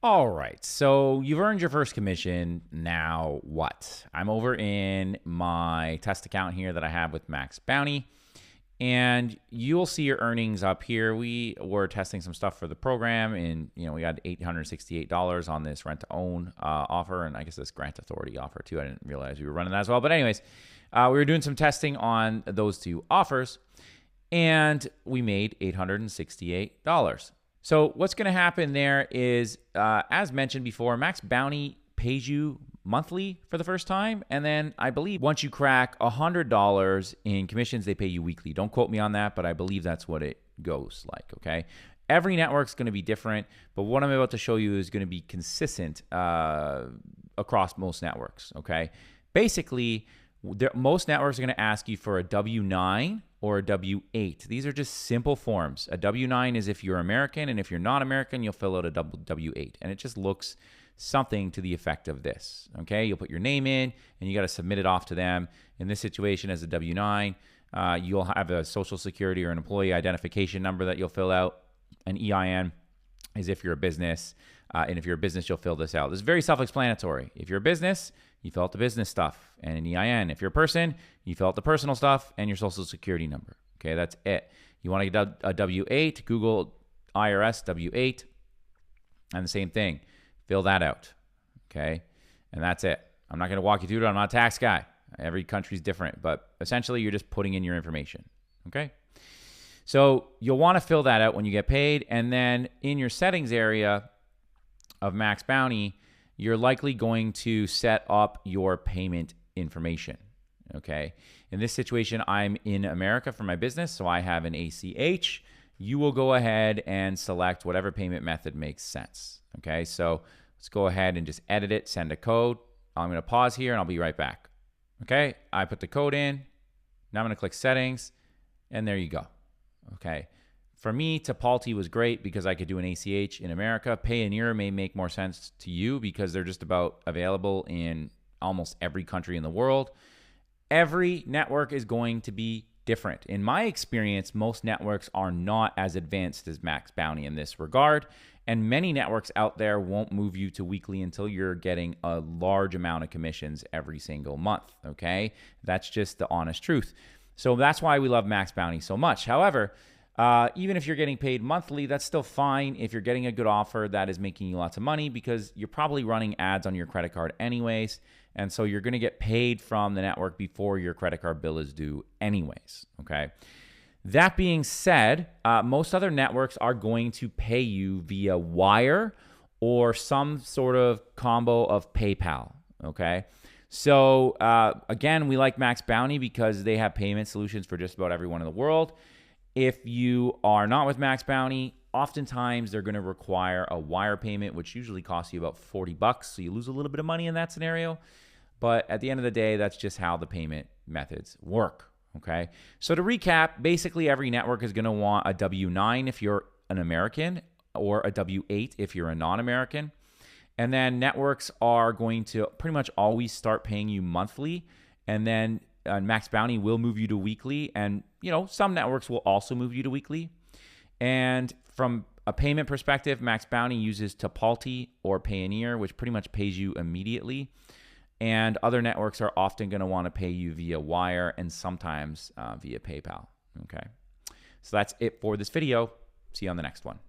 All right, so you've earned your first commission. Now what? I'm over in my test account here that I have with Max Bounty, and you'll see your earnings up here. We were testing some stuff for the program, and we got $868 on this rent-to-own offer, and I guess this grant authority offer too. I didn't realize we were running that as well. But anyways, we were doing some testing on those two offers, and we made $868. So what's going to happen there is, as mentioned before, Max Bounty pays you monthly for the first time. And then I believe once you crack $100 in commissions, they pay you weekly. Don't quote me on that, but I believe that's what it goes like, okay? Every network's going to be different, but what I'm about to show you is going to be consistent across most networks, okay? Basically, most networks are going to ask you for a W-9 or a W-8. These are just simple forms. A W-9 is if you're American, and if you're not American, you'll fill out a W-8. And it just looks something to the effect of this, okay? You'll put your name in, and you got to submit it off to them. In this situation, as a W-9, you'll have a social security or an employee identification number that you'll fill out. An EIN is if you're a business, and if you're a business, you'll fill this out. This is very self-explanatory. If you're a business, you fill out the business stuff and an EIN. If you're a person, you fill out the personal stuff and your social security number. Okay, that's it. You want to get a W-8, Google IRS W-8, and the same thing. Fill that out. Okay, and that's it. I'm not going to walk you through it. I'm not a tax guy. Every country's different, but essentially you're just putting in your information. Okay, so you'll want to fill that out when you get paid, and then in your settings area of Max Bounty, you're likely going to set up your payment information, okay? In this situation, I'm in America for my business, so I have an ACH. You will go ahead and select whatever payment method makes sense, okay? So let's go ahead and just edit it, send a code. I'm gonna pause here and I'll be right back, okay? I put the code in, now I'm gonna click settings, and there you go, okay? For me, Tipalti was great because I could do an ACH in America. Payoneer may make more sense to you because they're just about available in almost every country in the world. Every network is going to be different. In my experience, most networks are not as advanced as Max Bounty in this regard, and many networks out there won't move you to weekly until you're getting a large amount of commissions every single month, okay? That's just the honest truth. So that's why we love Max Bounty so much. However, even if you're getting paid monthly, that's still fine if you're getting a good offer that is making you lots of money, because you're probably running ads on your credit card anyways. And so you're going to get paid from the network before your credit card bill is due anyways, okay? That being said, most other networks are going to pay you via wire or some sort of combo of PayPal, okay? So again, we like Max Bounty because they have payment solutions for just about everyone in the world. If you are not with Max Bounty, oftentimes they're going to require a wire payment, which usually costs you about $40. So you lose a little bit of money in that scenario. But at the end of the day, that's just how the payment methods work. Okay. So to recap, basically every network is going to want a W-9 if you're an American, or a W-8 if you're a non-American. And then networks are going to pretty much always start paying you monthly. And then Max Bounty will move you to weekly, and some networks will also move you to weekly. And from a payment perspective, Max Bounty uses Tipalti or Payoneer, which pretty much pays you immediately. And other networks are often going to want to pay you via wire and sometimes via PayPal. Okay, so that's it for this video. See you on the next one.